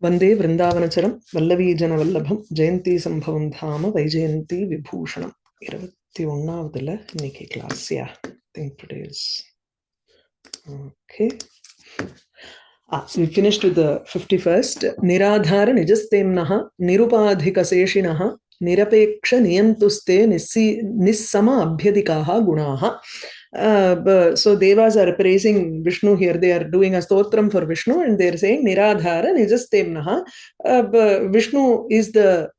Vande Vrindavanacharam Vallavi Janavallabham Jayanti Sambhavam Dhama Vaijayanti Vibhushanam 21th இன்னைக்கு class. Yeah, I think today is okay. We finished with the 51st. Niradhara Nijastemnaha Nirupadhika Seshinaha Nirapeksha Niyantuste Nissama Abhyadikaha Gunaha. So Devas are praising Vishnu here. They are doing a stotram for Vishnu and they are saying Niradhara Nijastemnaha. Vishnu is the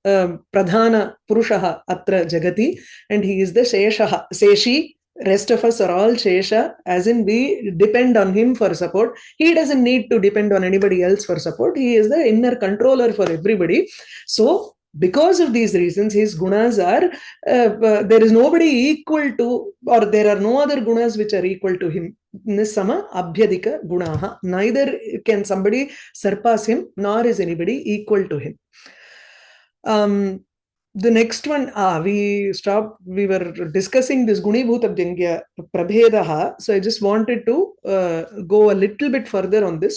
Pradhana Purushaha Atra Jagati and he is the Sheshaha, Seshi. Rest of us are all Shesha, as in we depend on him for support. He doesn't need to depend on anybody else for support. He is the inner controller for everybody. So, because of these reasons, his gunas are, there is nobody equal to, or there are no other gunas which are equal to him. Nissama abhyadika gunaha. Neither can somebody surpass him, nor is anybody equal to him. The next one, we were discussing this Gunibhuta Vyangya Prabhedaha. So I just wanted to go a little bit further on this.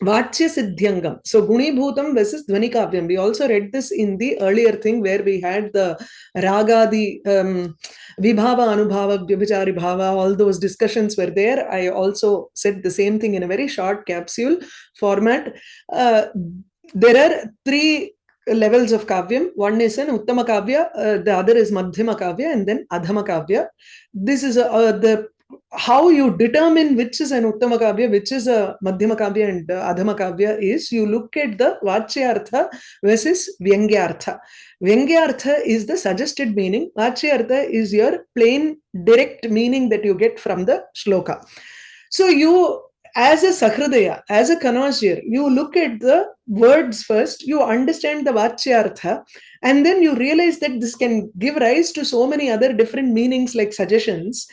Vachya Siddhyangam. So Gunibhutam versus Dvanikavyam. We also read this in the earlier thing where we had the Raga, the Vibhava, Anubhava, Vyabhichari Bhava, all those discussions were there. I also said the same thing in a very short capsule format. There are three levels of kavyam. One is an uttama kavya, the other is madhyama kavya, and then adhama kavya. This is the how you determine which is an uttama kavya, which is a madhyama kavya and adhama kavya is you look at the vachyartha versus vyangyartha. Vyangyartha is the suggested meaning. Vachyartha is your plain direct meaning that you get from the shloka. So you, as a Sahridaya, as a connoisseur, you look at the words first, you understand the Vachyartha, and then you realize that this can give rise to so many other different meanings like suggestions,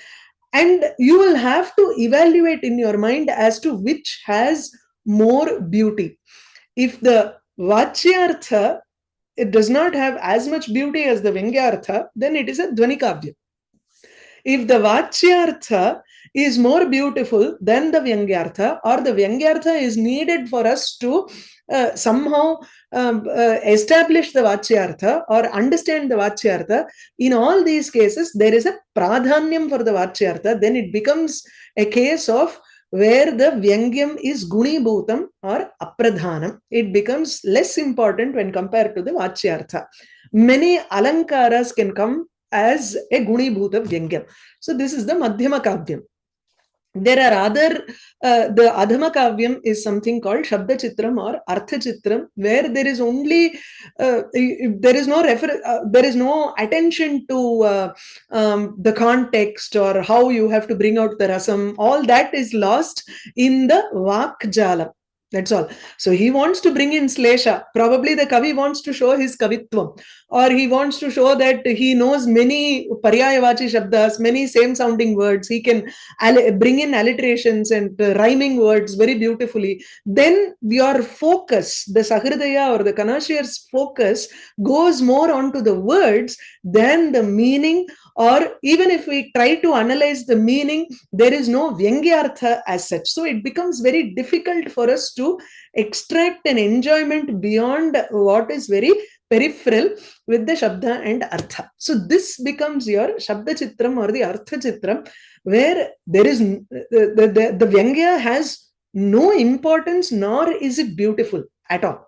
and you will have to evaluate in your mind as to which has more beauty. If the Vachyartha, it does not have as much beauty as the Vyangyartha, then it is a Dvanikavya. If the Vachyartha is more beautiful than the Vyangyartha, or the Vyangyartha is needed for us to somehow establish the Vachyartha or understand the Vachyartha, in all these cases, there is a pradhanyam for the Vachyartha. Then it becomes a case of where the Vyangyam is Gunibhutam or Apradhanam. It becomes less important when compared to the Vachyartha. Many alankaras can come as a Gunibhuta Vyangyam. So this is the Madhyama Kavyam. There are other, the Adhama Kavyam is something called Shabda Chitram or Artha Chitram, where there is only, there is no attention to the context or how you have to bring out the rasam. All that is lost in the Vak Jala. That's all. So he wants to bring in Slesha. Probably the Kavi wants to show his Kavitvam, or he wants to show that he knows many Paryayavachi Shabdas, many same sounding words. He can bring in alliterations and rhyming words very beautifully. Then your focus, the Sahridaya or the connoisseur's focus, goes more onto the words than the meaning. Or even if we try to analyze the meaning, there is no Vyangyartha as such. So it becomes very difficult for us to extract an enjoyment beyond what is very peripheral with the Shabda and Artha. So this becomes your Shabda Chitram or the Artha Chitram, where there is the Vyangya has no importance, nor is it beautiful at all.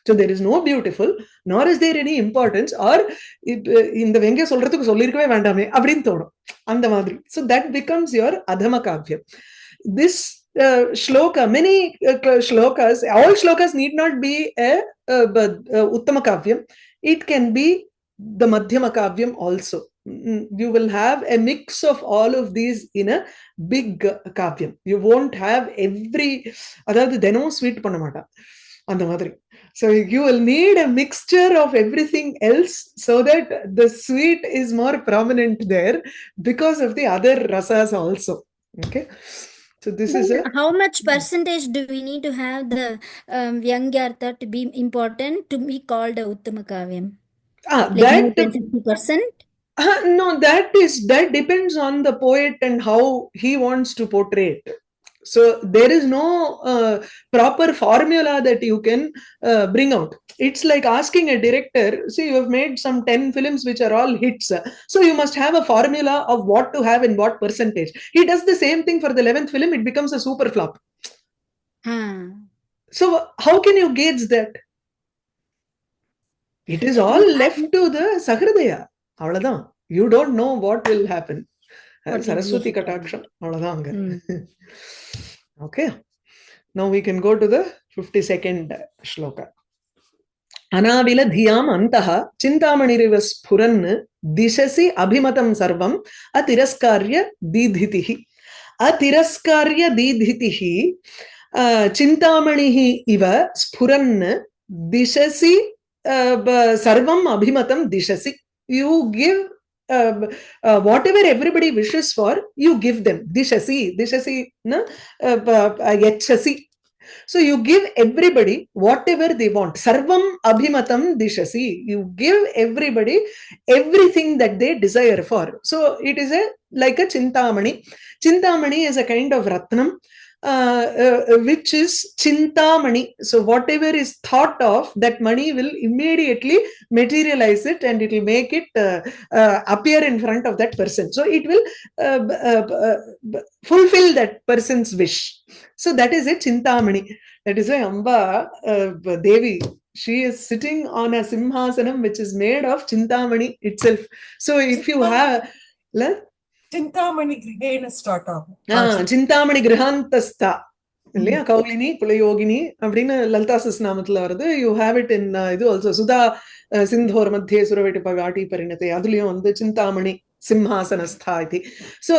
So there is no beautiful, nor is there any importance, or in the Vyangya solradhukku sollirukave vendame appdin thonum and madri. So that becomes your Adhama Kavya. This shloka, many shlokas, all shlokas need not be a Uttama Kavyam. It can be the Madhyama Kavyam also. You will have a mix of all of these in a big Kavyam. You won't have every, adhaadu denam sweet panamata and the madri. So you will need a mixture of everything else so that the sweet is more prominent there because of the other rasas also. Okay. So this is a... How much percentage do we need to have the Vyangyartha to be important to be called a Uttama Kavyam? Like more than 50%? No, that depends on the poet and how he wants to portray it. So there is no proper formula that you can bring out. It's like asking a director, see, you have made some 10 films which are all hits. So you must have a formula of what to have in what percentage. He does the same thing for the 11th film, it becomes a super flop. So how can you gauge that? It is all left to the Sahridaya. Avladhan. You don't know what will happen. Saraswati Kataksham. Avladhan. Okay. Now we can go to the 52nd shloka. Anavila dhiyam antaha chintamaniriva sphuran dishasi abhimatam sarvam atiraskarya didhitihi. Atiraskarya didhitihi chintamanihi iva sphuran dishasi sarvam abhimatam dishasi. You give whatever everybody wishes for, you give them. Dishasi, na, yachasi. So you give everybody whatever they want. Sarvam abhimatam dishasi. You give everybody everything that they desire for. So it is like a chintamani. Chintamani is a kind of ratnam, which is chintamani. So whatever is thought of, that money will immediately materialize it and it will make it appear in front of that person. So it will fulfill that person's wish. So that is a chintamani. That is why Amba Devi, she is sitting on a simhasanam which is made of chintamani itself. So if you have Chintamani grihena start off. Chintamani grihantastha. இல்லையா கௌலினி குலயோகினி அப்படின்னு லலிதா சஸ்நாமத்துல வருது. You have it in இது also Sudha Sindoor மத்தியே சுரவேட்டி பகாட்டி பரிணத்தை, அதுலயும் வந்து சிந்தாமணி சிம்ஹாசனஸ்தா இது. So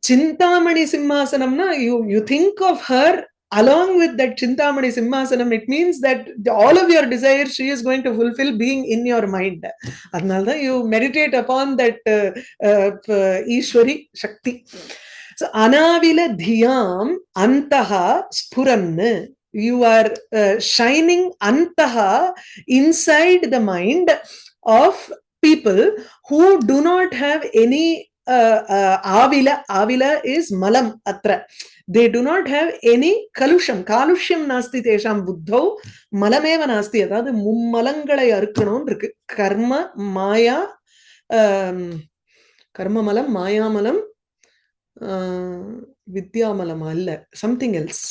chintamani simhasanamna, you think of her along with that chintamani simhasanam. It means that all of your desires she is going to fulfill being in your mind. Adnalda you meditate upon that Ishwari Shakti. So anavila dhiyam antaha sphuran. You are shining antaha inside the mind of people who do not have any avila is malam atra. They do not have any kalushyam nasti tesham buddhau malameva nasti. Adhaadu mummalangalai arukkanum irukku. Karma malam, maya malam, vidyamalam alla, something else.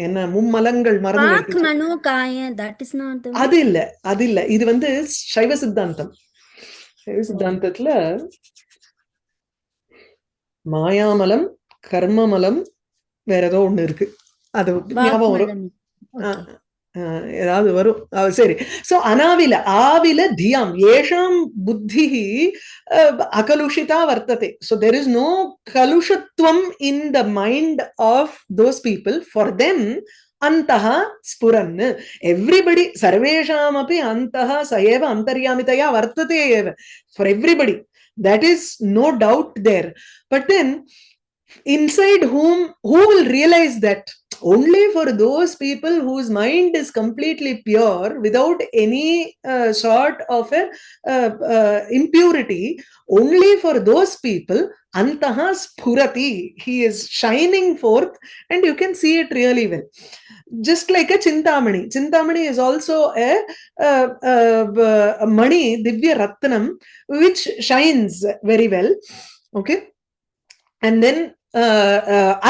என்ன மும்மலங்கள் மறந்து that is not the அது இல்ல இது வந்து சைவ சித்தாந்தம். சைவ சித்தாந்தத்துல மாயாமலம் கர்மமலம் வேற ஏதோ ஒண்ணு இருக்கு, அது ஞாபகம் வரும், ஏதாவது வரும். சரி. சோ அனாவில ஆவில தியாம் ஏஷாம் புத்திஹி akalushita vartate. So there is no kalushatvam in the mind of those people. For them antaha spuran. Everybody sarvesham api antaha saeva antaryamitaya vartate eva. For everybody, that is no doubt there. But then inside who will realize that? Only for those people whose mind is completely pure, without any sort of impurity. Only for those people antaha spurati. He is shining forth and you can see it really well. Just like a chintamani. Chintamani is also a mani, divya ratnam, which shines very well. Okay. And then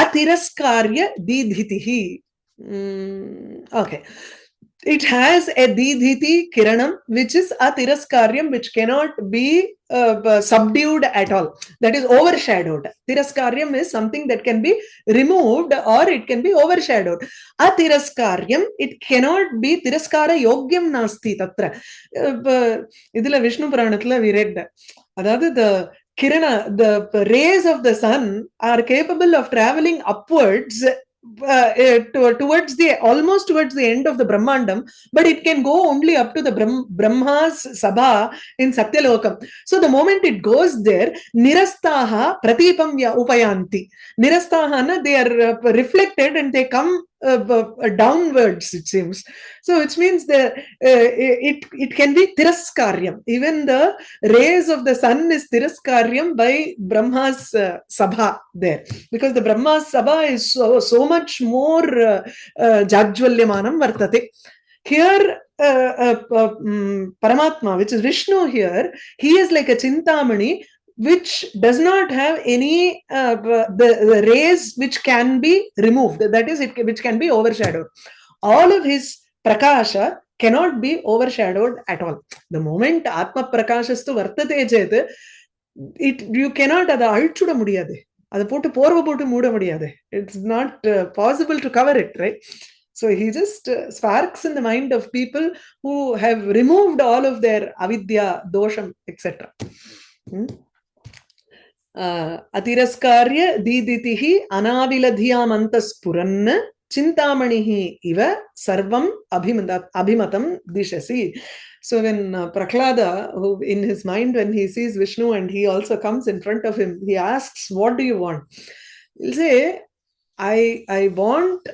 atiraskarya didhitihi. Okay. It has a didhiti kiranam, which is atiraskaryam, which cannot be subdued at all. That is overshadowed. Tiraskaryam is something that can be removed or it can be overshadowed. Atiraskaryam, it cannot be. Tiraskara yogyam nasti tatra. Idila Vishnu Puranathula we read that. Adhaadu the Kirana, the rays of the sun are capable of traveling upwards towards the end of the Brahmandam, but it can go only up to the Brahma's Sabha in Satyalokam. So the moment it goes there, nirastaha pratipamya upayanti. Nirastaha, they are reflected and they come downwards, it seems. So which means it can be tiraskaryam. Even the rays of the sun is tiraskaryam by Brahma's sabha there, because the Brahma's sabha is so much more jajvalyamanam vartate. Here Paramatma, which is Vishnu here, he is like a Chintamani which does not have any the rays which can be removed, that is, which can be overshadowed. All of his prakasha cannot be overshadowed at all. The moment Atma Prakashastu vartate chet, you cannot ada alchuda mudiyade. Ada potu porva potu mooda mudiyade. It's not possible to cover it, right? So he just sparks in the mind of people who have removed all of their avidya, dosham, etc. Atiraskarya diditihi anaviladhyamantas puranna chintamanihi iva sarvam abhimatam dishasi. So when Prahlada, who in his mind, when he sees Vishnu and he also comes in front of him, he asks, what do you want? He'll say, I want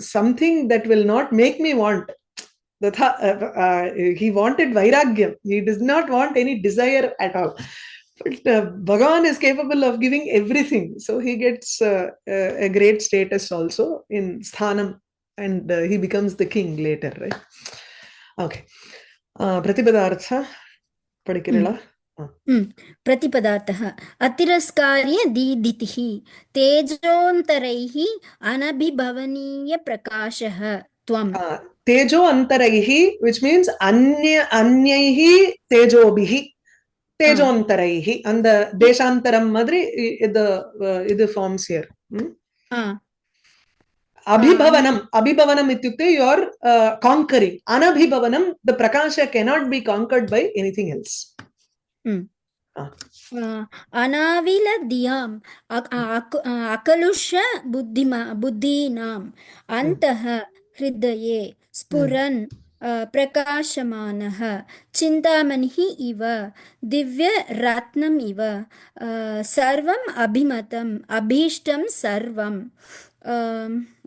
something that will not make me want. He wanted vairagyam. He does not want any desire at all. But Bhagavan is capable of giving everything. So he gets a great status also in sthanam, and he becomes the king later, right? Okay. Pratipadartha padikirala. Pratipadartha atiraskarya diditihi tejontaraihi anabhibhavaniya prakashah tvam. Tejo antaraihi, which means anyaihi tejobihi. Tejontaraihi, and the deshantaram madri the forms here. Abhibhavanam ityukte, you are conquering. Anabhibhavanam, the prakasha cannot be conquered by anything else. Anavila diyam akalusha buddhinam antaha hridaye spuran prakashamanaha chintamanihi iva divya ratnam iva sarvam abhimatam abhishtam sarvam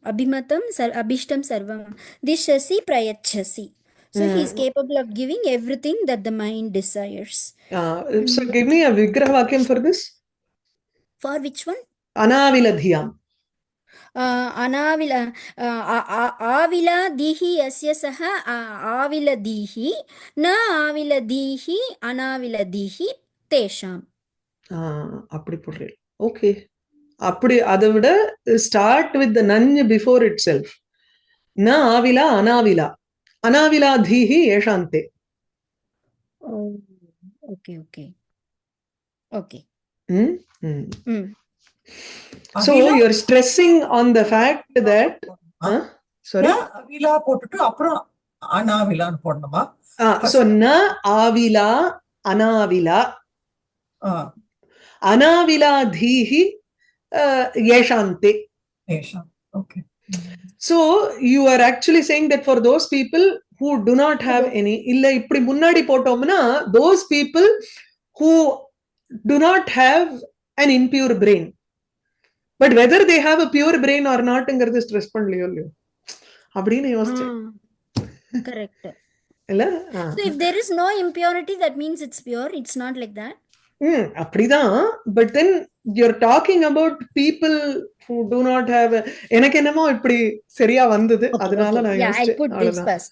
abhishtam sarvam dishasi prayachasi. So he is capable of giving everything that the mind desires. So give me a vigraha vakyam for this. For which one? Anaviladhyam. Anavila avila dihi asya saha avila dihi na avila dihi anavila dihi tesham. Appadi podrel. Okay. Appadi adavida start with the nanya before itself. Na avila anavila. Anavila dhihi yeshante. Oh, okay. So you're stressing on the fact that sorry. Na avila potutu appuram anavila podnuma. So na avila anavila. Anavila dhihi yeshante. Yesham. Okay. So you are actually saying that for those people who do not have any, illa ipdi munnadi potomna, those people who do not have an impure brain, but whether they have a pure brain or not, engiradhu stress pannaliyo appadinu yosichen. Correct. So if there is no impurity, that means it's pure. It's not like that. Apdidan, but then you're talking about people who do not have எனக்கு என்னமோ இப்படி சரியா வந்தது, அதனால நான் யோசிச்சேன். I'll put this first.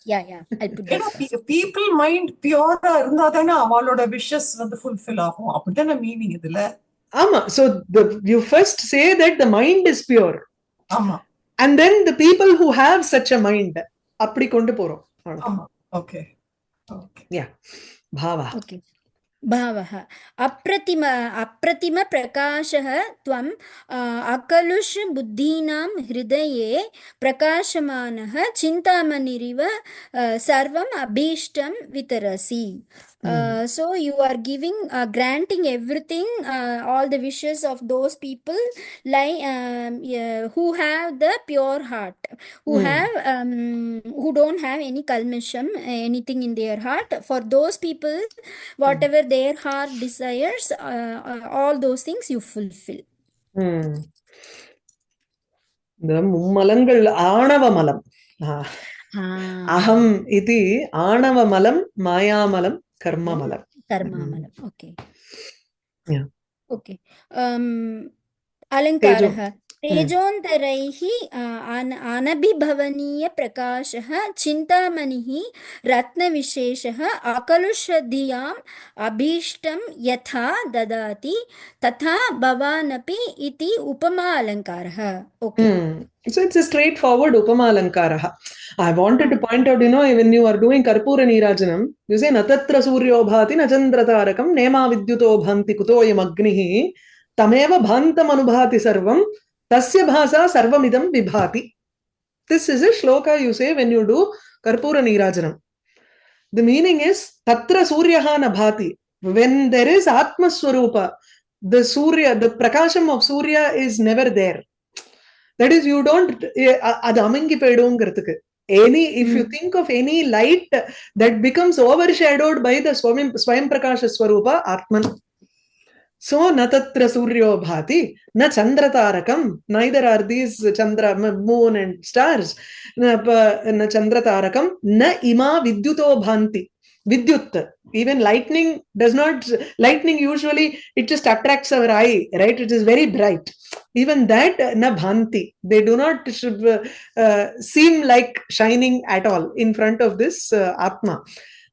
I'll put this first. People mind pure இருந்தா தானே அவளோட wishes வந்து fulfill ஆகும். அப்படிதானே மீனிங் இதுல. ஆமா. So you first say that the mind is pure. ஆமா. And then the people who have such a mind, அப்படி கொண்டு போறோம். ஆமா. Okay. Yeah. Bhava. Okay. भावः अप्रतिम प्रकाशः त्वम् अकलुष बुद्धीनां हृदये प्रकाशमानः चिन्तामणिरिव सर्वम् अभीष्टं वितरसि. So you are giving granting everything, all the wishes of those people like who have the pure heart, who have who don't have any kalmisham, anything in their heart. For those people, whatever their heart desires, all those things you fulfill. இந்த மும்மலங்கள் ஆணவமலம். அகம் இது ஆணவமலம், மாயாமலம், கர்மமலம். கர்மாமலம். Okay. Yeah. Okay. अलङ्कारः तेजोन्तरैः अनभिभवनीयप्रकाशः चिन्तामणिः रत्नविशेषः अकलुषधियाम् अभीष्टं यथा ददाति तथा भवानपि इति उपमा अलङ्कारः. Okay. So it's a straightforward upama alankaraha. I wanted to point out, when you are doing Karpura Nirajanam, you say natatra suryo bhati na chandratarakam nema vidyuto bhanti kutoyam agnihi tameva bhantam anubhati sarvam tasya bhasa sarvamidam vibhati. This is a shloka you say when you do Karpura Nirajanam. The meaning is tatra suryaha na bhati. When there is Atma Swarupa, the Surya, the Prakasham of Surya is never there. That is, you don't, if you think of any light that becomes overshadowed by the Swayam Prakasha Swarupa, Atman. So, na tatra suryo bhati, na chandratarakam, neither are these Chandra, moon and stars, na chandratarakam, na ima vidyuto bhanti. Vidyut. Even lightning does not, lightning usually, it just attracts our eye, right? It is very bright. Even that, na bhanti. They do not seem like shining at all in front of this Atma.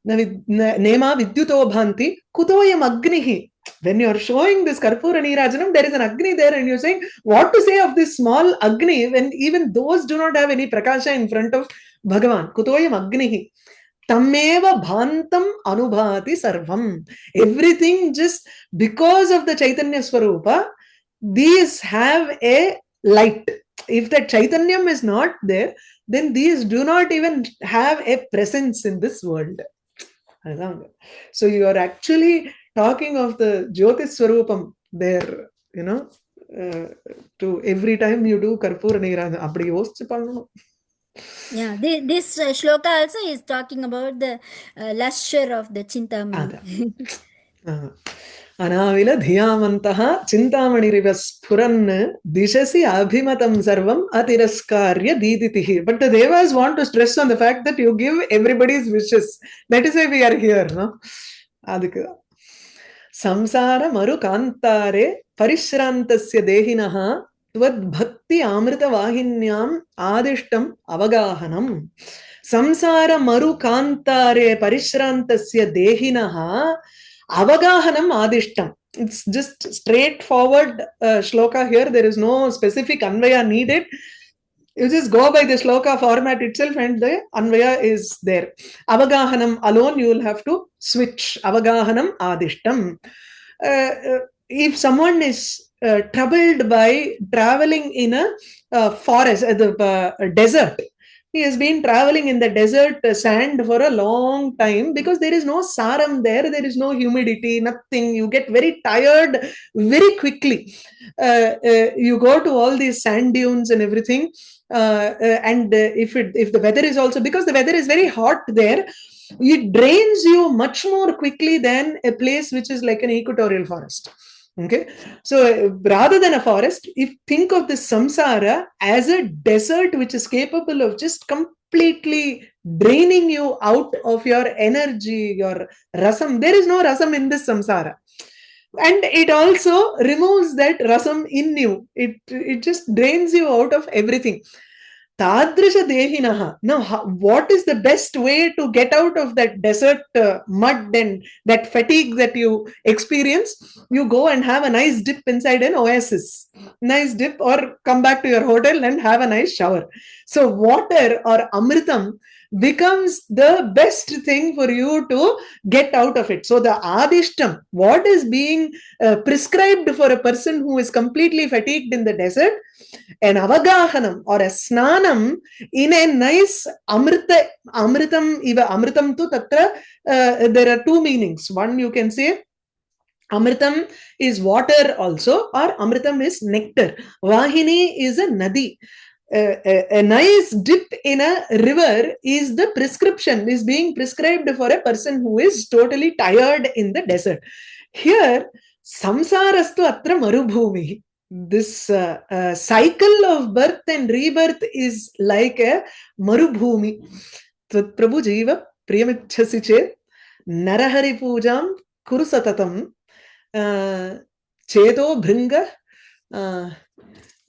Nema vidyuto bhanti, kutoyam agnihi. When you are showing this Karpura Nirajanam, there is an Agni there and you're saying, what to say of this small Agni when even those do not have any Prakasha in front of Bhagavan. Kutoyam Agnihi. Tameva bhantam anubhati sarvam. Everything just because of the Chaitanya Swarupa, these have a light. If that Chaitanyam is not there, then these do not even have a presence in this world. So you are actually talking of the Jyotis Swarupam there, to every time you do Karpura Nirajanam. Appadi yosichu pannanum. Yeah, this shloka also is talking about the lustre of the Chintamani. Anavila dhiyamantaha chintamaniriva sphuran dishasi abhimatam sarvam atiraskarya diditihi. But the devas want to stress on the fact that you give everybody's wishes. That is why we are here, no? Adhika. Samsara maru kantare parishrantasya dehinaha tvad bhakti amrita vahinyam adishtam avagahanam. Samsara maru kantare parishrantasya dehinaha avagahanam adishtam. It's just straightforward shloka here. There is no specific anvaya needed. You just go by the shloka format itself and the anvaya is there. Avagahanam alone you will have to switch. Avagahanam adishtam. If someone is troubled by traveling in a forest, the desert, he has been traveling in the desert sand for a long time because there is no saram there, there is no humidity, nothing. You get very tired very quickly. You go to all these sand dunes and everything. And if the weather is also, because the weather is very hot there, it drains you much more quickly than a place which is like an equatorial forest. Okay, so rather than a forest, if think of this samsara as a desert which is capable of just completely draining you out of your energy, your rasam. There is no rasam in this samsara. And it also removes that rasam in you. It just drains you out of everything. Tadrisha dehinaha. Now, what is the best way to get out of that desert mud and that fatigue that you experience? You go and have a nice dip inside an oasis. Nice dip, or come back to your hotel and have a nice shower. So water or amritam becomes the best thing for you to get out of it. So the adishtam, what is being prescribed for a person who is completely fatigued in the desert, an avagahanam or a snanam in a nice amritam iva amritam tu tatra, there are two meanings. One, you can say amritam is water also, or amritam is nectar. Vahini is a nadi. A nice dip in a river is the prescription, is being prescribed for a person who is totally tired in the desert. Here, samsarastu atra marubhumi. this cycle of birth and rebirth is like a marubhumi. Tvat Prabhu Jiva Priyamichhasi Chet Narahari Pujam Kuru Satatam Cheto Bhringa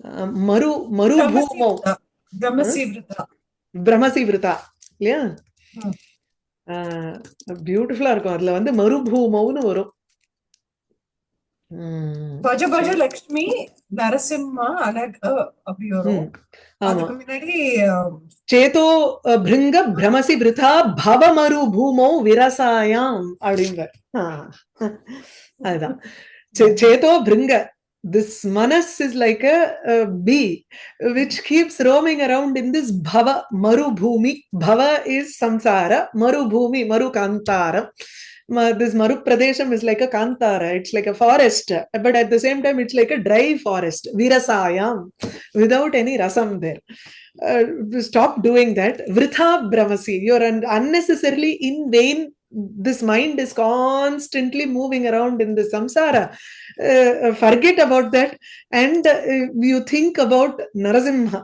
Marubhumo Brahmasi Vrita. Yeah. Beautiful இருக்கும் அதுல வந்து மறுபூமௌன்னு வரும். பஜ பஜ லக்ஷ்மி நரசிம்மா அனக அப்படி வரும். அதுக்கு முன்னாடி சேதோ பிருங்க பிரமசி விருதா பவ மறுபூமௌ விரசாயாம் அப்படிங்க. அதுதான் சேதோ பிருங்க. This manas is like a bee which keeps roaming around in this bhava marubhumi. Bhava is samsara, marubhumi maru kantara. This maru pradesham is like a kantara, it's like a forest, but at the same time it's like a dry forest, virasayam, without any rasam there. Stop doing that. Vritha brahmasi, you're unnecessarily in vain. This mind is constantly moving around in the samsara. Forget about that, and you think about Narasimha.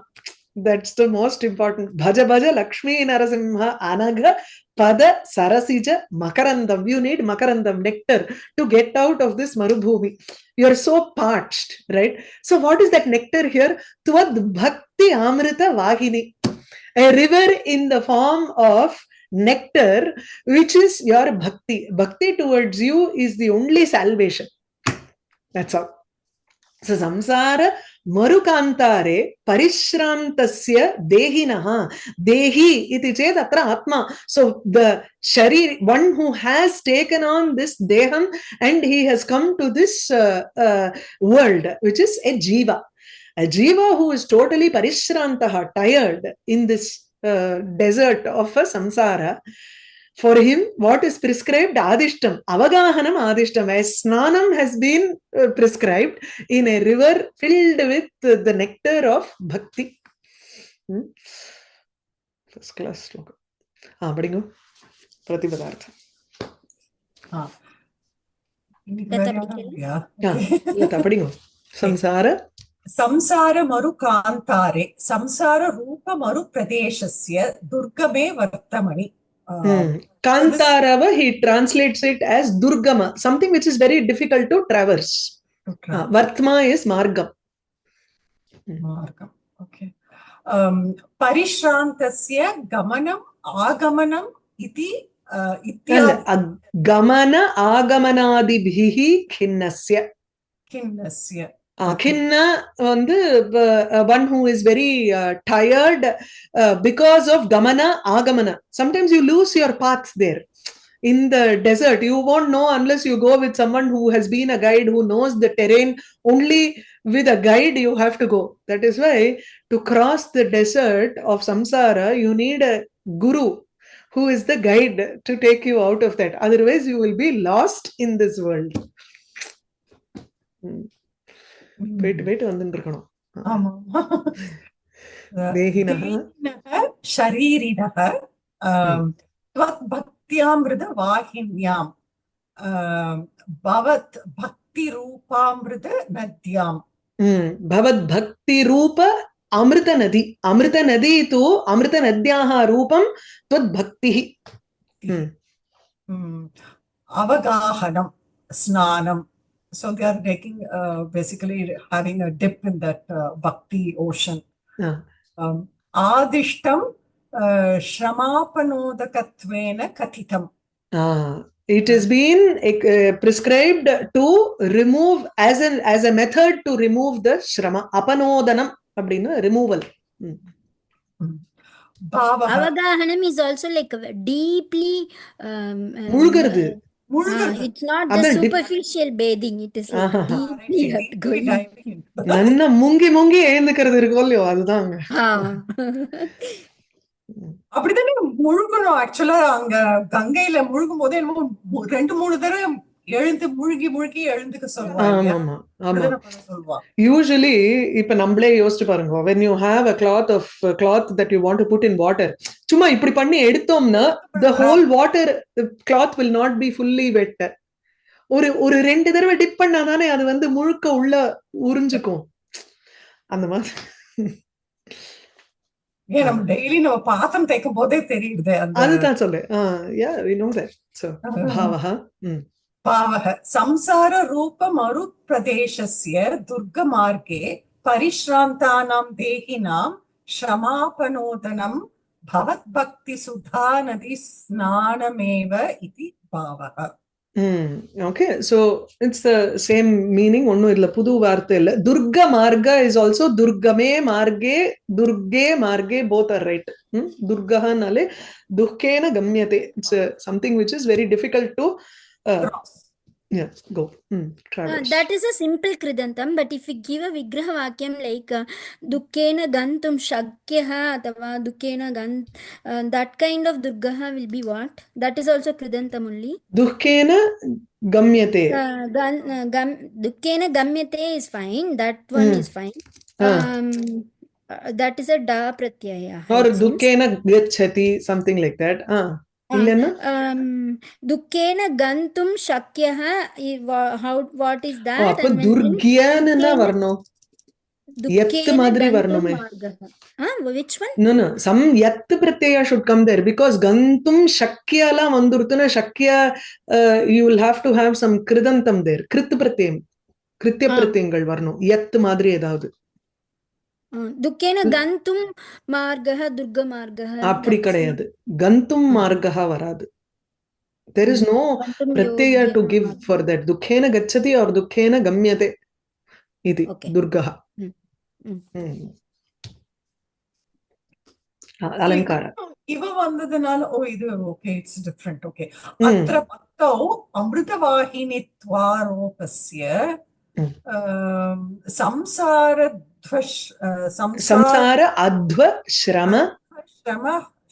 That's the most important. Bhaja bhaja Lakshmi Narasimha Anagha Pada Sarasija Makarandam. You need Makarandam, nectar, to get out of this Marubhumi. You're so parched, right? So what is that nectar here? Tvad Bhakti Amrita Vahini. A river in the form of nectar, which is your bhakti. Bhakti towards you is the only salvation. That's all. So samsara marukantare parishrantasya dehinaha. Dehi iti chet atra atma. So the sharir, one who has taken on this deham and he has come to this world, which is a jiva. A jiva who is totally parishrantaha, tired in this desert of a samsara. For him, what is prescribed? Adishtam. Avagahanam adishtam. A snanam has been prescribed in a river filled with the nectar of bhakti. First class sloka. Padingo. Pratipadartha. Lata padingo. Samsara. Samsara maru kantare. Samsara rupa maru pradeshasya durgame vartamani. Kantarava, he translates it as Durgama, something which is very difficult to traverse. Okay. Vartma is Margam. Margam. Okay. Parishrantasya gamanam agamanam iti gamana agamanadibhihi khinnasya. Khinnasya. Khinna, one who is very tired because of gamana agamana. Sometimes you lose your path there in the desert. You won't know unless you go with someone who has been a guide, who knows the terrain. Only with a guide you have to go. That is why to cross the desert of samsara you need a guru who is the guide to take you out of that. Otherwise you will be lost in this world. போயிட்டு வந்துட்டு இருக்கணும். ஷரீரிணஹ பக்தியாமிருத வாகின்யாம் பவத் பக்தி ரூபாமிருத நத்யாம். பவத் பக்தி ரூப அமிர்த நதி. அமிர்த நதி து அமிர்த நத்யாஹ ரூபம் த்வத் பக்திஹ. அவகாஹனம் ஸ்நானம். So they are taking basically having a dip in that bhakti ocean. Adishtam shramapanodakatvena kathitam. It has been prescribed to remove as a method to remove the shrama. Apanodanam அப்படினா removal. Avagahanam is also like deeply முழுகிறது. It's not just superficial bathing, it is like deeply you have to go in. நன்னா முங்கி முங்கி எழுந்துக்கிறது இருக்கும் இல்லையோ அதுதாங்க. அப்படித்தானே முழுகணும். ஆக்சுவலா அங்க கங்கையில முழுகும் போதே 2-3 தடவை எழுந்து முழுகி முழுகி எழுந்துக்க சொல்லுவாங்க. யூசுவலி இப்ப நம்மளே யோசிச்சு பாருங்க, when you have a cloth that you want to put in water, சும்மா இப்படி பண்ணி எடுத்தோம்னா the whole water, the cloth will not be fully wet. ஒரு ஒரு 2 தடவை டிப் பண்ணாதானே அது வந்து முழுக்க உள்ள உறிஞ்சுக்கும். அந்த மாதிரி ஏன் நம்ம டெய்லி நம்ம பாத்திரம் தேய்க்கும் போதே தெரியுது அந்த அதுதான் சொல்றேன். yeah, we know that. So bhavah. பாவக சம்சார ரூப மரு பிரதேசஸ்ய துர்க மார்க்கே பரிஷ்ராந்தானாம் தேகினாம் ஷமாபனோதனம் பவத் பக்தி சுதா நதி ஸ்நானமேவ இதி பாவக. Okay, so it's the same meaning. ஒன்னும் இதுல புது வார்த்தை இல்ல. துர்க மார்க is also துர்கமே மார்கே துர்கே மார்கே both are right. துர்கஹனாலே துக்கேன கம்யதே. It's something which is very difficult to yeah, go. Traverse. That is a simple kridantam, but if we give a vigraha vakyam like dukkena gantum shakyaha athava dukkena gant, that kind of durgaha will be what? That is also kridantam only. Dukkena gamyate. Dukkena gamyate is fine. That one is fine. That is a da pratyaya. Or dukkena gacchati, something like that. Dukkena gantum shakyaha, what is that? அப்ப துர்கியன்னு வரணும். yat madri varnume. Which one? No, some yat pratyaya should come there, because gantum shakya la vandurtuna shakya, you will have to have some kridantam there. Krit pratyam, kritya pratyangal varnum. Yat madri edavadu. Dukkena gantum margaha durga margaha. அப்படி கிடையாது. gantum margaha varadu. There is no pratyaya to give for that. Dukkena gacchati or dukkena gamyate iti durgaha. Alankara. இவ வந்ததுனால இது okay, it's different. Okay, அத்ர பக்தௌ அமிர்தவாஹினித்வாரோபஸ்ய संसार अध्व श्रम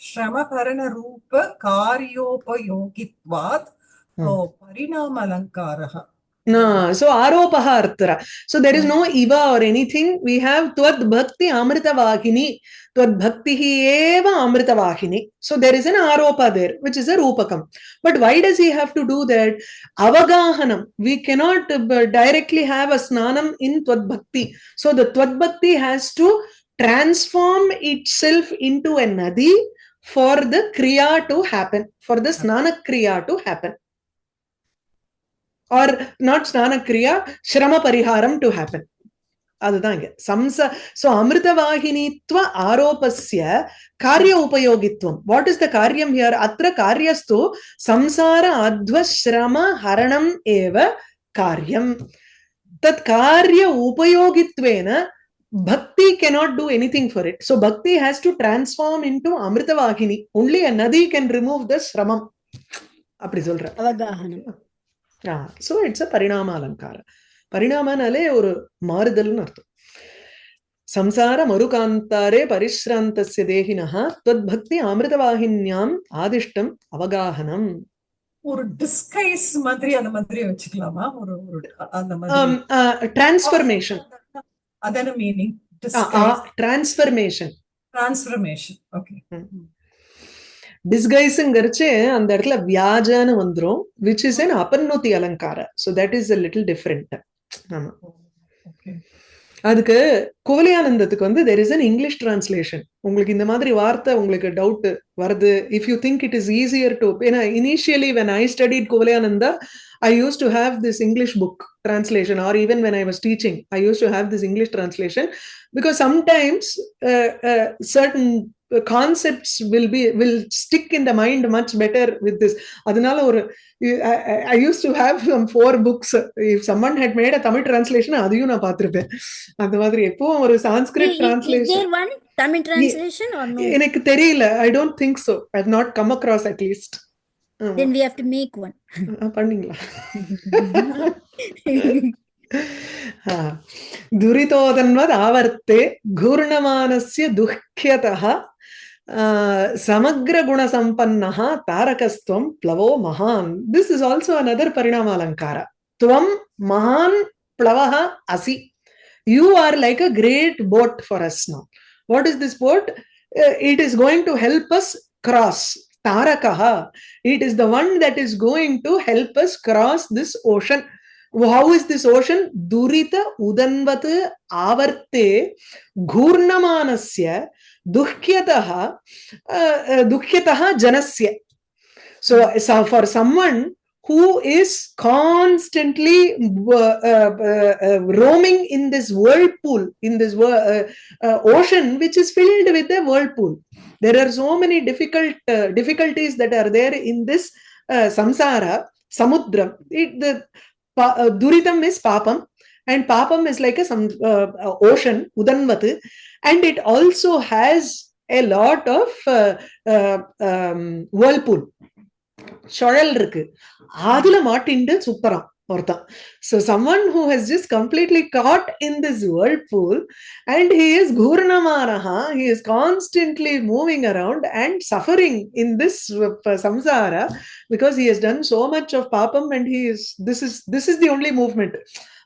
श्रमहरण रूप कार्योपयोगित्वात् परिणाम अलंकारः. So aropaha artara. So there is no iva or anything. We have tvad bhakti amrita vahini. Tvad bhakti hi eva amrita vahini. So there is an aropa there, which is a rupakam. But why does he have to do that? Avagahanam. We cannot directly have a snanam in tvad bhakti. So the tvad bhakti has to transform itself into a nadi for the kriya to happen, for the snana kriya to happen. Or not snana kriya, shrama pariharam to happen. அதுதான் இங்க so amritavahinitva aropasya karya upayogitvam. What is the karyam here? Atra karyastu samsara adva shrama haranam eva karyam. Tat karya upayogitvena bhakti cannot do anything for it. So bhakti has to transform into amritavahini. Only a nadi can remove the shramam. அப்படி சொல்ற அவகாஹனம். So it's a parinama alankara. Parinamanale ஒரு மாறுதல்னு அர்த்தம். சம்சார மருகாந்தாரே பரிஷ்ராந்தஸ்ய தேகினஹ த்வத் பக்தி அமிர்தவாஹின்யாம் ஆதிஷ்டம் அவகாஹனம். ஒரு disguise மாதிரி அந்த மாதிரி வச்சுக்கலாமா? ஒரு அந்த மாதிரி டிரான்ஸ்ஃபர்மேஷன். அதான மீனிங். டிரான்ஸ்ஃபர்மேஷன். ஓகே. டிஸ்கைஸ்ங்கறச்சே அந்த இடத்துல வியாஜான்னு வந்துரும், which is an apannoti alankara. So that is a little different. ஆமா. அதுக்கு குவலயானந்தத்துக்கு வந்து there is an English translation. உங்களுக்கு இந்த மாதிரி வார்த்தை உங்களுக்கு டவுட் வருது, if you think it is easier to, initially when I studied Kuvalyananda, I used to have this English book translation, or even when I was teaching, I used to have this English translation, because sometimes certain concepts will stick in the mind much better with this. Adunala I used to have some 4 books. If someone had made a Tamil translation, adiyum na paathirupen. அந்த மாதிரி எப்போ ஒரு Sanskrit translation. Is there one Tamil translation or no? எனக்கு தெரியல. I don't think so. I have not come across at least. Then we have to make one. பண்ணீங்களா? दुरितोदन्वद् आवर्ते घूर्णमानस्य दुःख्यतः समग्र गुण संपन्नः तारकस्त्वं प्लवो महान्. This is also another parinama alankara. Tvam mahan plavah asi. You are like a great boat for us now. What is this boat? It is going to help us cross. Tarakaha. It is the one that is going to help us cross this ocean. How is this ocean? Durita udanvat avarte ghurnamanasya dukhyataha janasya. So for someone who is constantly roaming in this whirlpool, in this ocean which is filled with a whirlpool, there are so many difficulties that are there in this samsara, samudram. Duritam is papam, and papam is like a ocean, udanvat, and it also has a lot of whirlpool. சுழல் இருக்கு, அதுல மாட்டிண்டு சுத்தறான் ஒருத்தன். So someone who has just completely caught in this whirlpool, and he is ghurnamanaha, he is constantly moving around and suffering in this samsara because he has done so much of papam, and this is the only movement.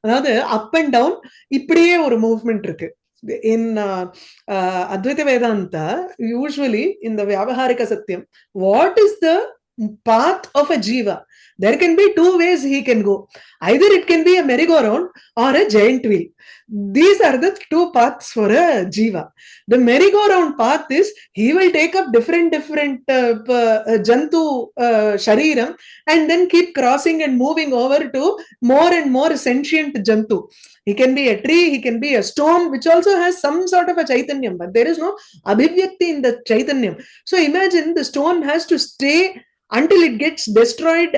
அதாவது up and down இப்படியே ஒரு movement இருக்கு. In Advaita Vedanta, usually in the Vyavaharika Satyam, what is the path of a jiva? There can be two ways he can go. Either it can be a merry-go-round or a giant wheel. These are the two paths for a jiva. The merry-go-round path is he will take up different jantu shariram and then keep crossing and moving over to more and more sentient jantu. He can be a tree, he can be a stone, which also has some sort of a chaitanyam, but there is no abhivyakti in the chaitanyam. So imagine the stone has to stay until it gets destroyed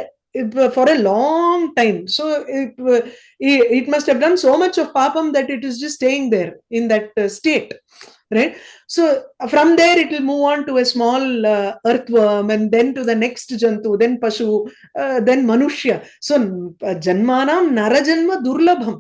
for a long time. So it must have done so much of papam that it is just staying there in that state, right? So from there it will move on to a small earthworm, and then to the next jantu, then pashu, then manushya. So janmanam narajanma durlabham.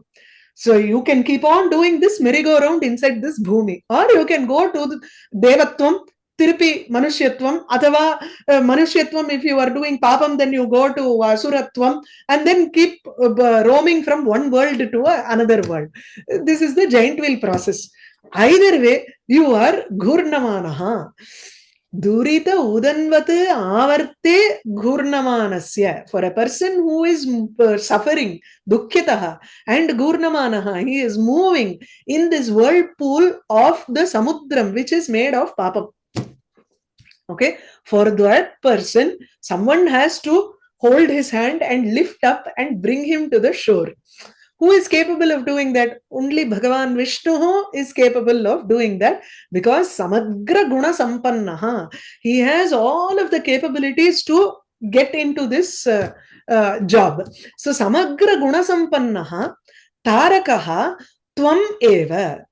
So you can keep on doing this merry-go-round inside this bhumi, or you can go to the devatvam, Tirupi Manushyatvam, Athava Manushyatvam, if you are doing Papam, then you go to Asuratvam, and then keep roaming from one world to another world. This is the giant wheel process. Either way, you are Ghurnamanaha. Durita Udanvat Avarte Ghurnamanasya. For a person who is suffering, Dukhyataha and Ghurnamanaha, he is moving in this whirlpool of the Samudram, which is made of Papam. Okay, for that person, someone has to hold his hand and lift up and bring him to the shore. Who is capable of doing that? Only Bhagavan Viṣṇu is capable of doing that, because Samagra Guna Sampannaha. He has all of the capabilities to get into this job. So Samagra Guna Sampannaha Tarakaha Tvam Eva.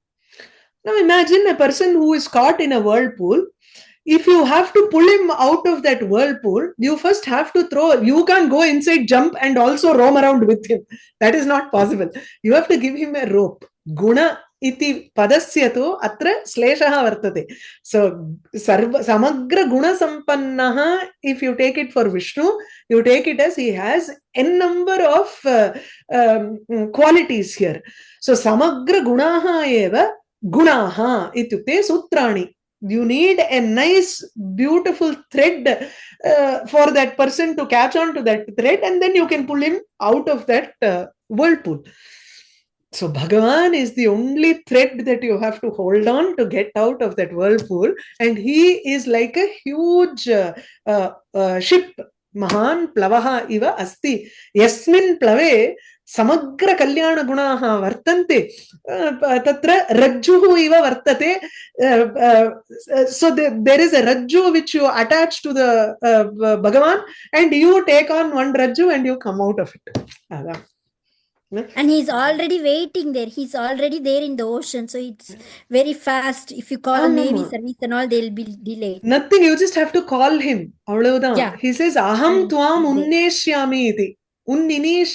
Now imagine a person who is caught in a whirlpool. If you have to pull him out of that whirlpool, you first have to throw. You can't go inside, jump, and also roam around with him. That is not possible. You have to give him a rope. Guna iti padasyato atra sleshaha vartate. So samagra guna sampannaha, if you take it for Viṣṇu, you take it as he has n number of qualities here. So samagra gunaha eva gunaha ityukte sutrani. You need a nice, beautiful thread for that person to catch on to that thread, and then you can pull him out of that whirlpool. So Bhagavan is the only thread that you have to hold on to get out of that whirlpool, and he is like a huge ship. Mahan plavaha iva asti yasmin plave samagra kalyana gunaha vartante tatra rajjuhu iva vartate. So there is a rajju which you attach to the Bhagavan, and you take on one rajju and you come out of it. And he's already waiting there. He's already there in the ocean. So it's very fast. If you call Navy service and all, they'll be delayed. Nothing. You just have to call him. Yeah. He says, Aham Tvam Unneshyami iti. Unninish.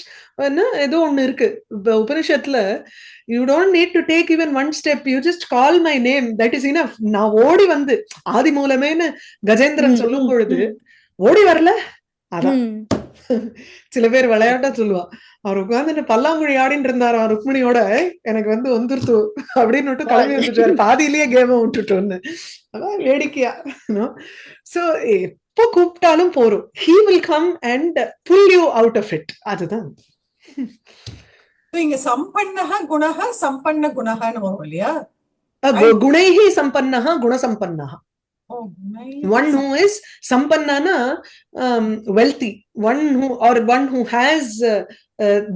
ஏதோ ஒண்ணு இருக்கு உபனிஷத்துல. You don't need to take even one step. You just call my name. That is enough. நான் ஓடி வந்து ஆதி மூலமேன்னு கஜேந்திரன் சொல்லும் பொழுது ஓடி வரல. அதான் சில பேர் விளையாட்டா சொல்லுவா, அவர் உட்கார்ந்து பல்லாங்குழி ஆடிட்டு இருந்தாரு ருக்மிணியோட, எனக்கு வந்து வந்துருத்து அப்படின்னு கிளம்பி வந்துட்டாரு, பாதியிலேயே கேம விட்டுட்டோன்னு. அதான் வேடிக்கையா. So எப்போ கூப்பிட்டாலும் போறோம். He will come and pull you out of it. அதுதான். இங்க சம்பன்னஹ குணஹ சம்பன்ன குணஹன்னு வரும் இல்லையா? குணைஹி சம்பன்னஹ குணசம்பன்னஹ. One who is sampannana, wealthy, one who has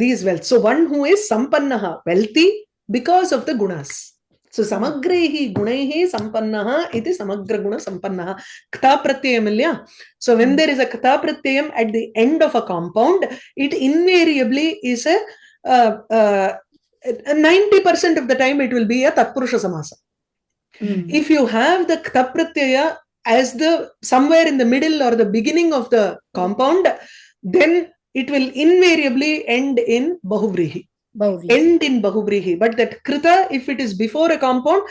these wealth. So one who is sampannaha, wealthy because of the gunas. So samagrehi gunaihi sampannaha iti samagra guna sampannaha. Kta pratyayam illaya. So when there is a kta pratyayam at the end of a compound, it invariably is a 90% of the time it will be a tatpurusha samasa. If you have the kta pratyaya as the somewhere in the middle or the beginning of the compound, then it will invariably end in bahuvrihi. End in bahuvrihi. But that krita, if it is before a compound,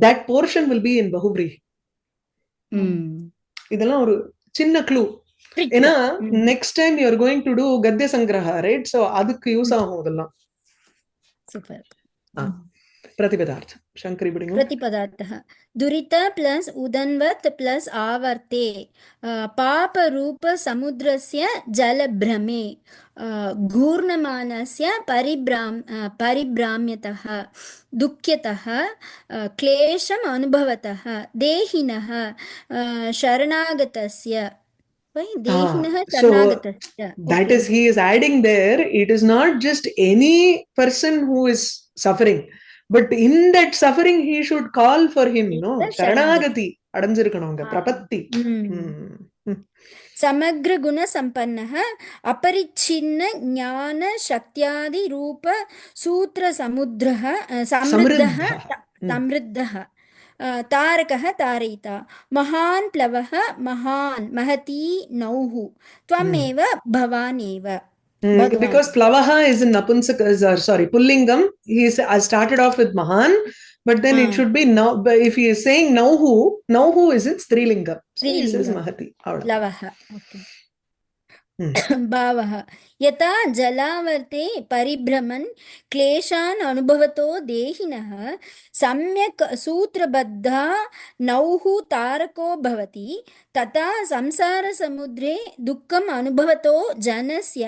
that portion will be in bahuvrihi. இதெல்லாம் ஒரு சின்ன clue. ஏன்னா next time you are going to do gadya sangraha, right? So அதுக்கு use ஆகும் இதெல்லாம். Super. प्रतिपदार्थ Shankari बिडिंगो. प्रतिपदार्थः दुरिता plus उदन्वत् plus आवर्ते पाप रूप समुद्रस्य जलभ्रमे घूर्णमानस्य परिभ्राम्यतः दुःख्यतः क्लेशम् अनुभवतः देहिनः शरणागतस्य. So that is, he is adding there, it is not just any person who is suffering, but in that suffering he should call for him, sharanagati adanjirukkanonga prapatti. समग्र गुण संपन्नः अपरिच्छिन्न ज्ञान शक्त्यादि रूप सूत्र समुद्रः समृद्धः तारकः तारयिता महान् प्लवः महान् महती नौः त्वमेव भवानेव. Because plavaha is in pullingam. He started off with mahan, but then it should be now. If he is saying nauhu is in strilingam. So he says mahati. Plavaha. Okay. भावः यथा जलावर्ते परिभ्रमन् क्लेशान् अनुभवतो देहिनः सम्यक् सूत्रबद्धा नौः तारको भवति तथा संसारसमुद्रे दुःखम् अनुभवतो जनस्य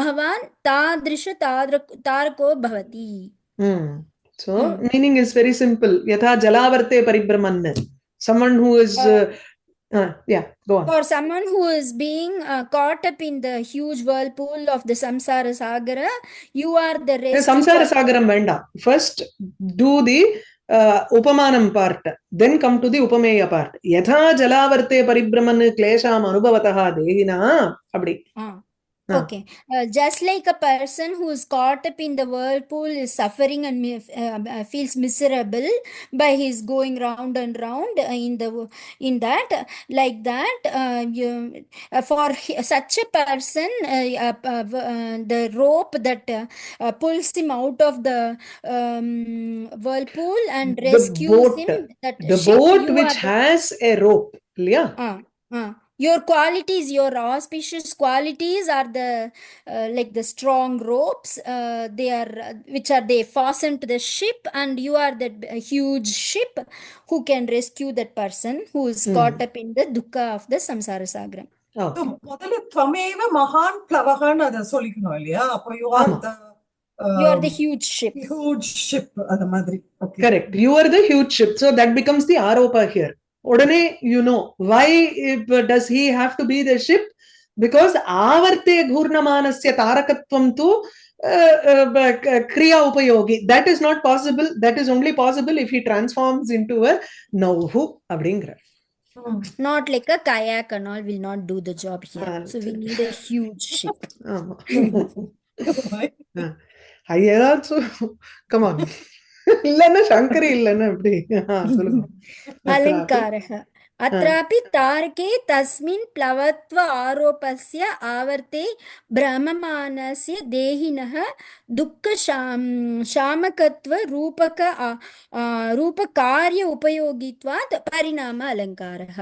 भवान् तादृश तारको भवति. So meaning is very simple. Yatha jalavarte paribhraman. Someone who is yeah, go on. For someone who is being caught up in the huge whirlpool of the samsara sagara, you are the rest. Samsara sagaram venda. First do the upamanam part, then come to the upameya part. Yatha jalavarte paribhraman klesham anubhavataha dehina abdi. Okay, just like a person who is caught up in the whirlpool is suffering and feels miserable by his going round and round in that, like that, for such a person, the rope that pulls him out of the whirlpool and rescues him. The boat which has a rope, yeah. Your qualities, your auspicious qualities are the like the strong ropes. They fastened to the ship, and you are that huge ship who can rescue that person who is caught up in the dukkha of the samsara sagra. முதல்ல त्वमेव महान् प्लवहன்னு அத சொல்லிக்கணும் இல்லையா? அப்போ you are the huge ship. Huge ship அத மாதிரி. Okay. Correct. You are the huge ship. So that becomes the aropa here. Odane, why does he have to be the ship? Because avarte ghurnamanasya tarakatvam tu kriya upayogi. That is not possible. That is only possible if he transforms into a nauhu abdingra. Not like a kayak and all will not do the job here. So we need a huge ship. Come on. இல்லன்னா சங்கரி இல்லன்னா எப்படி சொல்லுங்க. अलङ्कारः अत्रापि तारके तस्मिन् प्लवत्व आरोपस्य आवर्ते भ्रममानस्य देहिनः दुःख शामकत्व रूपकार्य उपयोगित्वात् परिणाम अलङ्कारः.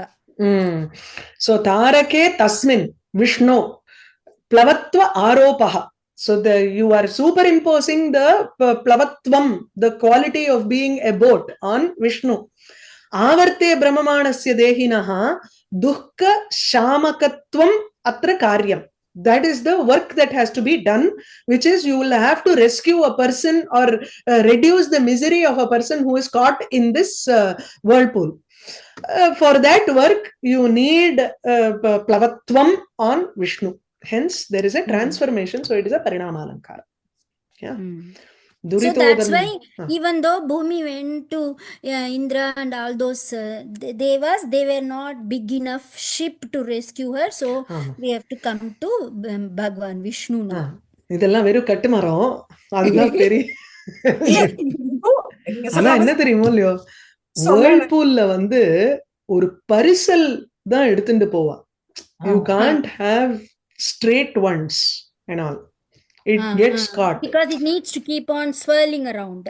So तारके तस्मिन् Vishnu प्लवत्व आरोपः. So you are superimposing the plavatvam, the quality of being a boat, on Vishnu. Avarte brahmamanasya dehinaha, dukkha shamakatvam atra karyam. That is the work that has to be done, which is you will have to rescue a person or reduce the misery of a person who is caught in this whirlpool. For that work, you need plavatvam on Vishnu. Hence, there is a transformation, so it is a parinama alankara. Yeah. So that's why even though Bhumi went to Indra and all those devas, they were not big enough ship to rescue her. So we have to come to Bhagwan Vishnu now. இதெல்லாம் வெறும் கட்டுமரம், அதுதான் பெரிய. ஆனா என்ன தெரியுமோ இல்லையோ, வேர்ல்பூல்ல வந்து ஒரு பரிசல் தான் எடுத்துட்டு போவா. You can't have straight ones and all. It gets caught. Because it needs to keep on swirling around.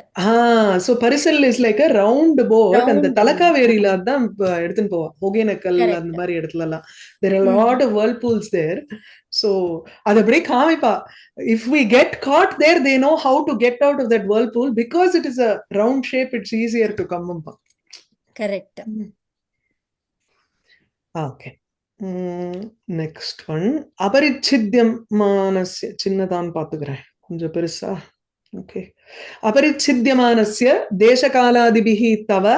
So parisal is like a round boat. And the Talakaveriila தான் எடுத்துன்னு போவா. ஒகேனக்கல் அந்த மாதிரி இடத்துலலாம். There are a lot of whirlpools there. So அது அப்படியே காமிப்பா. If we get caught there, they know how to get out of that whirlpool. Because it is a round shape, it's easier to come. Correct. Okay. Next one. Aparichidyamanasya. சின்னதான் பார்த்துக்கிறேன். கொஞ்சம் பெருசா. Okay. Aparichidyamanasya deshakaladibhihi tava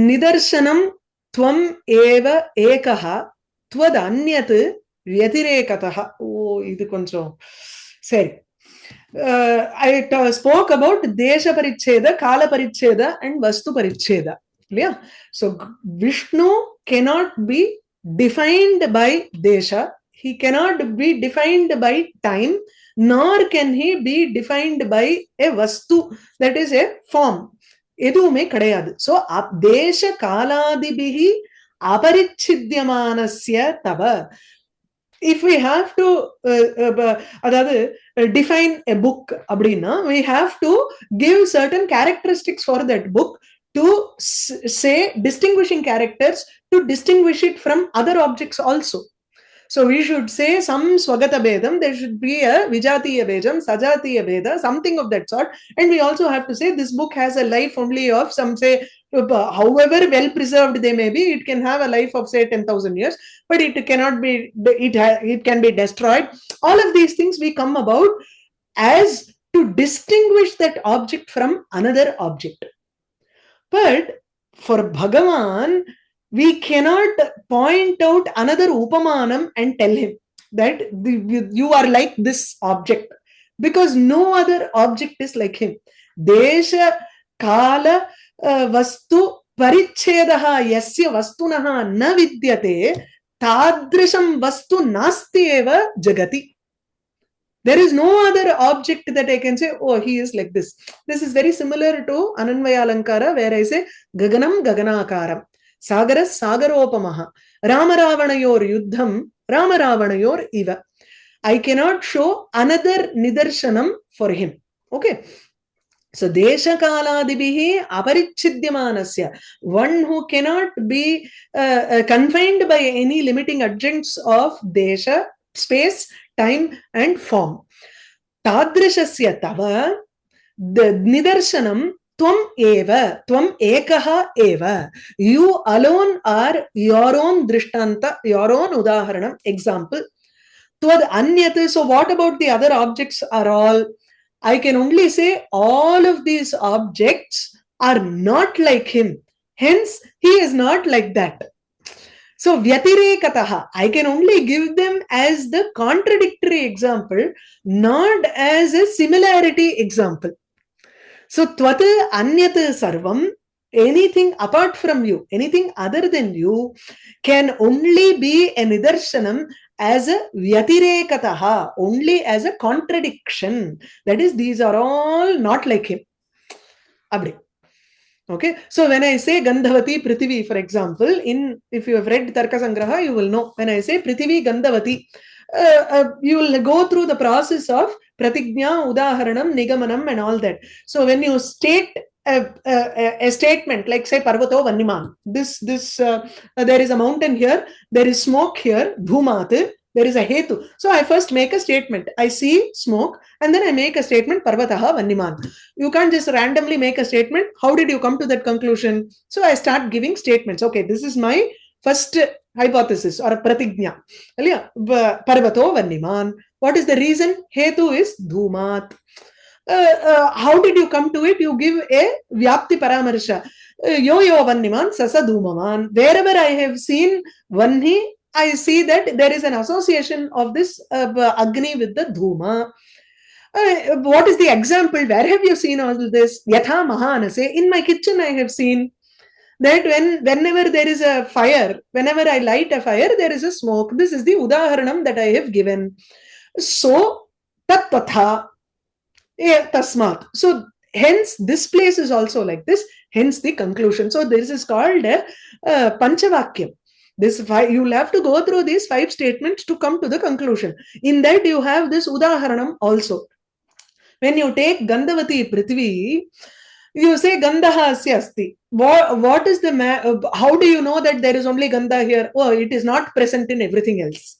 nidarshanam tvam eva ekaha tvad anyat vyatirekataha. Oh, இது கொஞ்சம் சரி. I spoke about desha paricheda, kala paricheda and vastu paricheda. Yeah. So Vishnu cannot be defined by desha, he cannot be defined by time, nor can he be defined by a vastu, that is a form. Edume kadayadu. So desha kaladibhihi aparichidyamanasya tava. If we have to define a book abdina, we have to give certain characteristics for that book to say distinguishing characters to distinguish it from other objects also. So we should say some swagata bedam, there should be a vijatiya bedam, sajatiya beda, something of that sort. And we also have to say this book has a life only of some, say, however well preserved they may be, it can have a life of say 10,000 years, but it cannot be, it can be destroyed. All of these things we come about as to distinguish that object from another object. But for Bhagavan, we cannot point out another upamanam and tell him that you are like this object, because no other object is like him. Desha kala vastu parichedaha yasya vastunaha na vidyate tadrisham vastu nasti eva jagati. There is no other object that I can say, oh, he is like this. This is very similar to Ananvaya Alankara, where I say, Gaganam Gaganakaram, Sagaras Sagaropamaha, Ramaravaanayor Yuddham, Ramaravaanayor Iva. I cannot show another Nidarshanam for him. Okay. So, Desha Kaladibhihi Aparichidyamanasya, one who cannot be confined by any limiting adjuncts of Desha, space, time and form. Tadrishasya tava, the nidarshanam tvam eva, tvam ekaha eva. You alone are your own drishtanta, your own udaharanam, example. Tvad anyat, so what about the other objects are all? I can only say all of these objects are not like him. Hence, he is not like that. So, vyatirekataha, I can only give them as the contradictory example, not as a similarity example. So, tvat anyat sarvam, anything apart from you, anything other than you, can only be a nidarshanam as a vyatirekataha, only as a contradiction. That is, these are all not like him. Abdi. Okay, so when I say Gandhavati Prithivi, for example, if you have read Tarka Sangraha, you will know. When I say Prithivi Gandhavati, you will go through the process of Pratignya, Udaharanam, Nigamanam and all that. So when you state a statement like say Parvato Vanniman, there is a mountain here, there is smoke here, Bhumat, there is a hetu. So I first make a statement. I see smoke and then I make a statement, Parvataha Vanniman. You can't just randomly make a statement. How did you come to that conclusion? So I start giving statements. Okay, this is my first hypothesis or a pratignya. Parvato Vanniman. What is the reason? Hetu is Dhumat. How did you come to it? You give a Vyapti Paramarsha. Yo Vanniman Sasa Dhumaman. Wherever I have seen Vanni, I see that there is an association of this Agni with the Dhuma. What is the example? Where have you seen all this? Yatha Mahanase. In my kitchen, I have seen that whenever there is a fire, whenever I light a fire, there is a smoke. This is the udaharanam that I have given. So, tat tatha, tasmat. So, hence, this place is also like this. Hence, the conclusion. So, this is called Panchavakyam. You will have to go through these 5 statements to come to the conclusion. In that, you have this udaharanam also. When you take Gandhavati Prithvi, you say Gandhaha asya asti. What is the how do you know that there is only Gandha here? Oh, it is not present in everything else.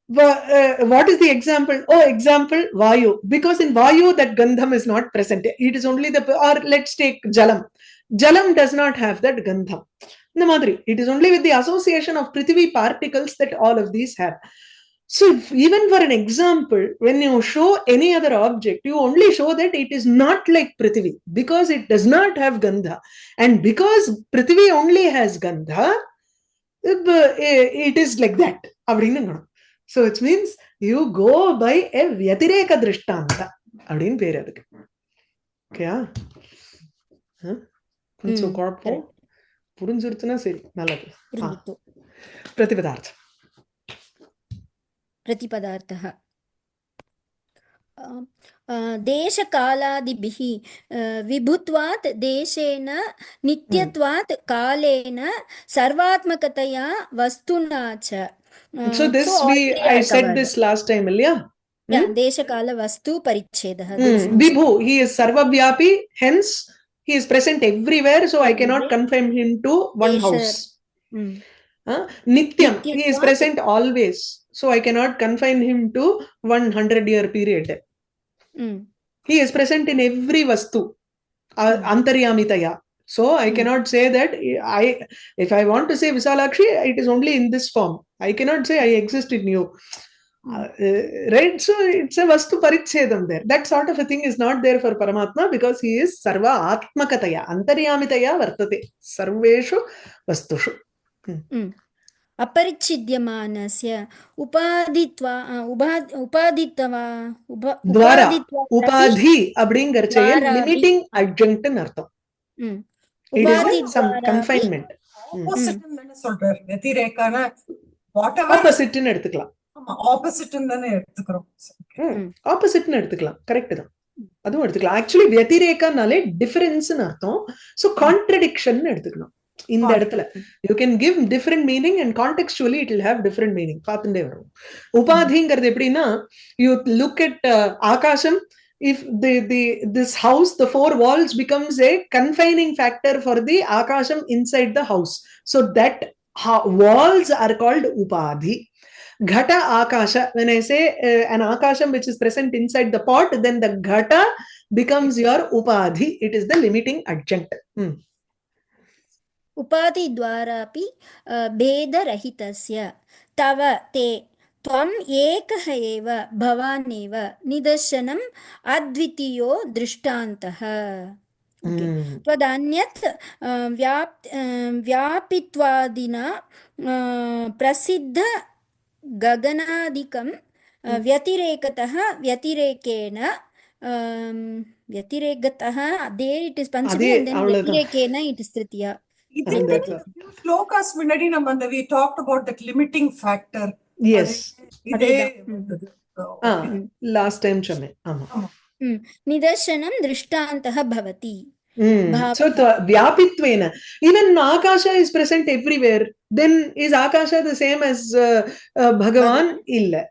What is the example? Oh, example, Vayu. Because in Vayu, that Gandham is not present. It is only or let's take Jalam. Jalam does not have that Gandham. It is only with the association of Prithvi particles that all of these have. So even for an example, when you show any other object, you only show that it is not like Prithvi because it does not have Gandha. And because Prithvi only has Gandha, it is like that. So it means you go by a Vyatireka Drishtanta. Okay. So corpo. Purunjurtana seri. Naladu. Pratipadartha. प्रतिपदार्थः देशकालादिभिः विभुत्वात् देशेन नित्यत्वात् कालेन सर्वात्मकतया वस्तुना च. So this I said this last time, yeah? Yeah, देशकाल वस्तु परिच्छेदः. Vibhu, he is sarvavyapi, hence he is present everywhere, so I cannot confine him to one house. Nityam, he is present always. So I cannot confine him to 100-year period. He is present in every vastu, antaryamitaya. So I cannot say that if I want to say Visalakshi, it is only in this form. I cannot say I exist in you. Right? So it's a vastu parichedam there. That sort of a thing is not there for Paramatma because he is sarva atmakataya, antaryamitaya vartate, sarveshu vastushu. अपरिच्छिद्यमानस्य उपाधित्वा द्वारा उपाधि அப்படிங்கறச்சே limiting adjunct ன்னு அர்த்தம். It is some confinement. Opposite ன்னு சொல்றார். வெதிரேகானா whatever opposite ன்னு எடுத்துக்கலாம். ஆமா opposite ன்னு தானே எடுத்துக்கறோம். opposite ன்னு எடுத்துக்கலாம். கரெக்ட் தான். அதுவும் எடுத்துக்கலாம். Actually வெதிரேகானாலே difference ன்னு அர்த்தம். So contradiction ன்னு எடுத்துக்கலாம். In the இடத்துல you can give different meaning and contextually it will have different meaning. பாத்துட்டே வரும். உபாதிங்கிறது எப்படின்னா you look at ஆகாசம், if this house, the 4 walls becomes a confining factor for the akasham inside the house. So that walls are called upadhi. Ghata akasha, when I say an akasham which is present inside the pot, then the ghata becomes your upadhi. It is the limiting adjunct. उपाधि द्वारापि भेदरहितस्य तव ते त्वम् एकः एव भवानेव निदर्शनम् अद्वितीयो दृष्टान्तः. त्वदन्यत् व्यापित्वादिना प्रसिद्ध गगनादिकं व्यतिरेकतः व्यतिरेकेन व्यतिरेकतः there it is panchami and then व्यतिरेकेन it is tritiya. Slokas முன்னாடி நம்ம அந்த we talked about that limiting factor. Yes. Last time சொன்னேன். ஆமா. நிதர்சனம் திருஷ்டாந்தः भवति. So vyapittvena, even akasha is present everywhere. Then is akasha the same as Bhagavan? Illa.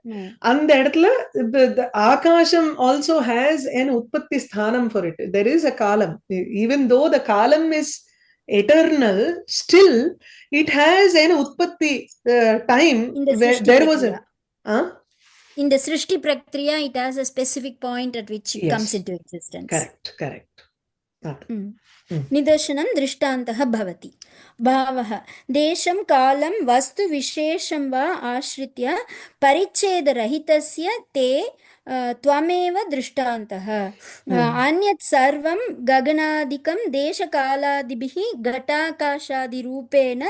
And the akasham also has an utpatti sthanam for it. There is a kalam. Even though the kalam is eternal, still it has an utpatti time where there was a in the srishti prakriya it has a specific point at which it comes into existence. Correct. निदर्शनं दृष्टान्तः भवति भावः देशं कालं वस्तुविशेषं वा आश्रित्य परिच्छेदरहितस्य ते त्वमेव दृष्टान्तः अन्यत् सर्वं गगनादिकं देशकालादिभिः घटाकाशादिरूपेण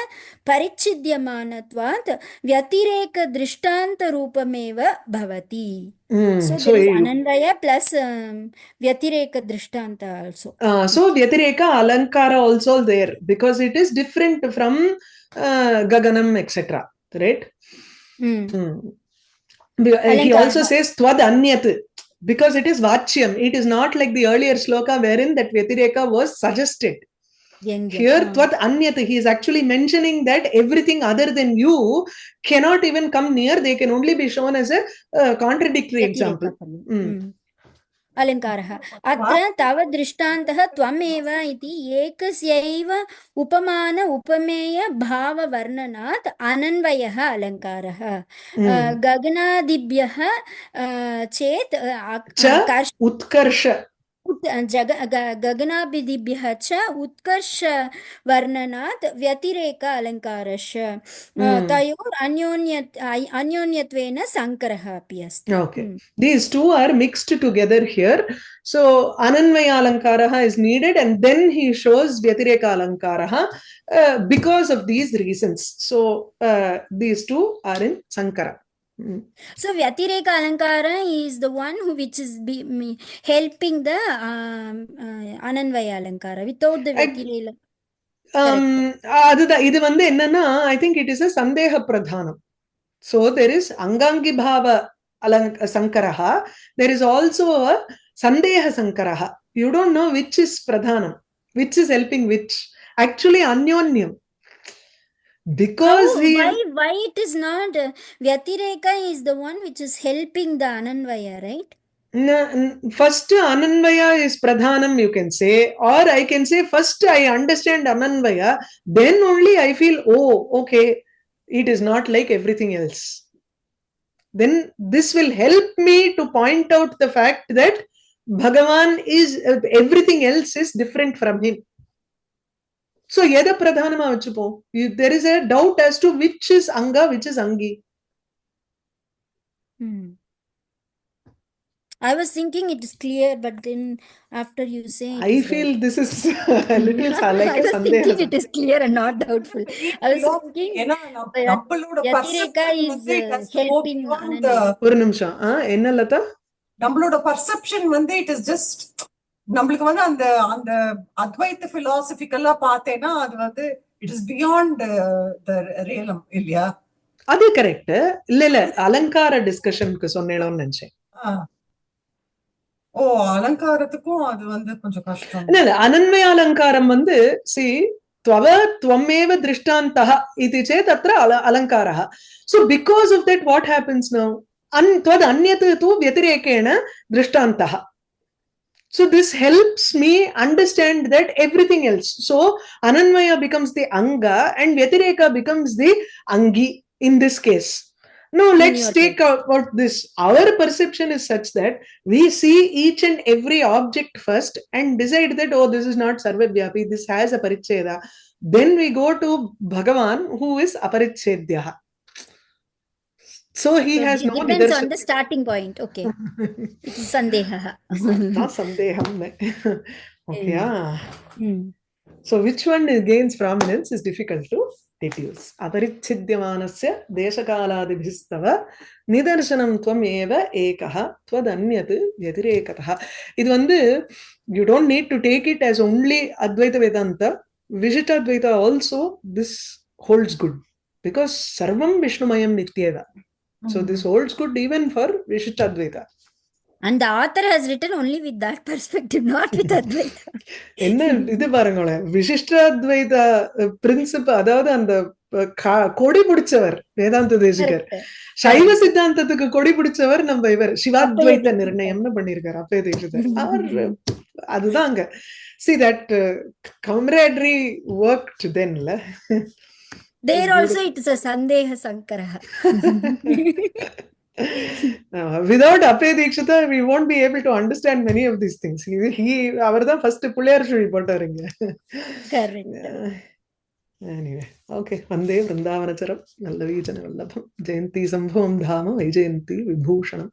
परिच्छिद्यमानत्वात् व्यतिरेकदृष्टान्तरूपमेव भवति. So there is Anandaya plus Vyatireka Drishtanta also. So Vyatireka Alankara also there because it is different from Gaganam etc. Right? He also says Tvad Anyat because it is Vachyam. It is not like the earlier Sloka wherein that Vyatireka was suggested. Here Tvad Anyat, he is actually mentioning that everything other than you cannot even come near. They can only be shown as a contradictory example. अलङ्कारः अत्र तव दृष्टान्तः त्वमेव इति एकस्यैव उपमान उपमेय भाववर्णनात् अनन्वयः अलङ्कारः गगनादिभ्यः चेत् उत्कर्ष गगनादिभ्यः च उत्कर्ष वर्णनात् व्यतिरेक अलङ्कारस्य तयोर् अन्योन्यत्वेन सङ्करः अपि अस्ति. Okay, these two are mixed together here. So Ananvaya Alankaraha is needed and then he shows Vyatireka Alankaraha because of these reasons. So these two are in Sankara. So Vyatireka Alankara is the one which is helping the Ananvaya Alankara without the Vyatireka. இது வந்து என்னன்னா I think it is a Sandeha Pradhanam. So there is Angangi Bhava Sankaraha. There is also a Sandeha Sankaraha. You don't know which is Pradhanam, which is helping which. Actually Anyonyam. Because why it is not Vyatireka is the one which is helping the Ananvaya, right? First Ananvaya is Pradhanam, you can say, or I can say first I understand Ananvaya, then only I feel, oh, okay, it is not like everything else. Then this will help me to point out the fact that Bhagavan is, everything else is different from him. So, Yada Pradhanama Vachupo, there is a doubt as to which is Anga, which is Angi. I was thinking it is clear, but then after you say it I feel right. This is a little like I was thinking it is clear and not doubtful. I was thinking Yatireka is helping ஒரு நிமிஷம் என்ன லதா நம்மளோட perception வந்து it is just நம்மளுக்கு வந்து அந்த அந்த அத்வைத பிலாசபிக்கலா பார்த்தேனா அது வந்து it is beyond the realm இல்லையா அது கரெக்ட் இல்ல அலங்கார டிஸ்கஷனுக்கு சொன்னேனோன்னு நினைச்சேன் ஓ அலங்காரத்துக்கும் அது வந்து கொஞ்சம் கஷ்டம் இல்ல அனன்மய அலங்காரம் வந்து see त्वव त्वमेव दृष्टान्तः इति चेत् अत्र अलङ्कारः so because of that what happens now त्वद् अन्यत् तु व्यतिरेकेण दृष्टान्तः so this helps me understand that everything else so ananmaya becomes the anga and vyatireka becomes the angi in this case. Now let's take out this. Our perception is such that we see each and every object first and decide that, oh, this is not sarvavyapi, this has a paricheda. Then we go to Bhagavan who is aparichedyaha. So he has no depends on the starting point. Okay. It's sandeha. Not sandeham. Okay. So which one gains prominence is difficult to deduce. Aparichidyamanasya deshakaladibhistava nidarshanam tvam eva ekaha twadanyat vyatirekatah. Idu vandu you don't need to take it as only Advaita Vedanta. Vishittadvaita also this holds good because sarvam Vishnumayam nityeva. So this holds good even for Vishittadvaita. And the author has written only with that perspective, not with Advaita. என்ன இது பாருங்களேன் விசிஷ்டாத்வைத பிரின்சிப் அதாவது அந்த கொடி பிடிச்சவர் வேதாந்த தேசிகர் சைவ சித்தாந்தத்துக்கு கொடி பிடிச்சவர் நம்ம இவர் சிவாத்வைத நிர்ணயம்னு பண்ணிருக்காரு அப்பே தேசிகர் அதுதான் அங்க see that camaraderie worked then la there also it is a sandeha sankaraha Without Apay Dikshita, we won't be able to understand many of these things. அவர் தான் ஃபர்ஸ்ட் பிள்ளையார் சுழி போட்டாருங்க. கரெக்ட். Anyway, okay. வந்தே விருந்தாவனச்சரம் நல்ல வீஜன வல்லபம் ஜெயந்தி சம்பவம் தாம வைஜெயந்தி விபூஷணம்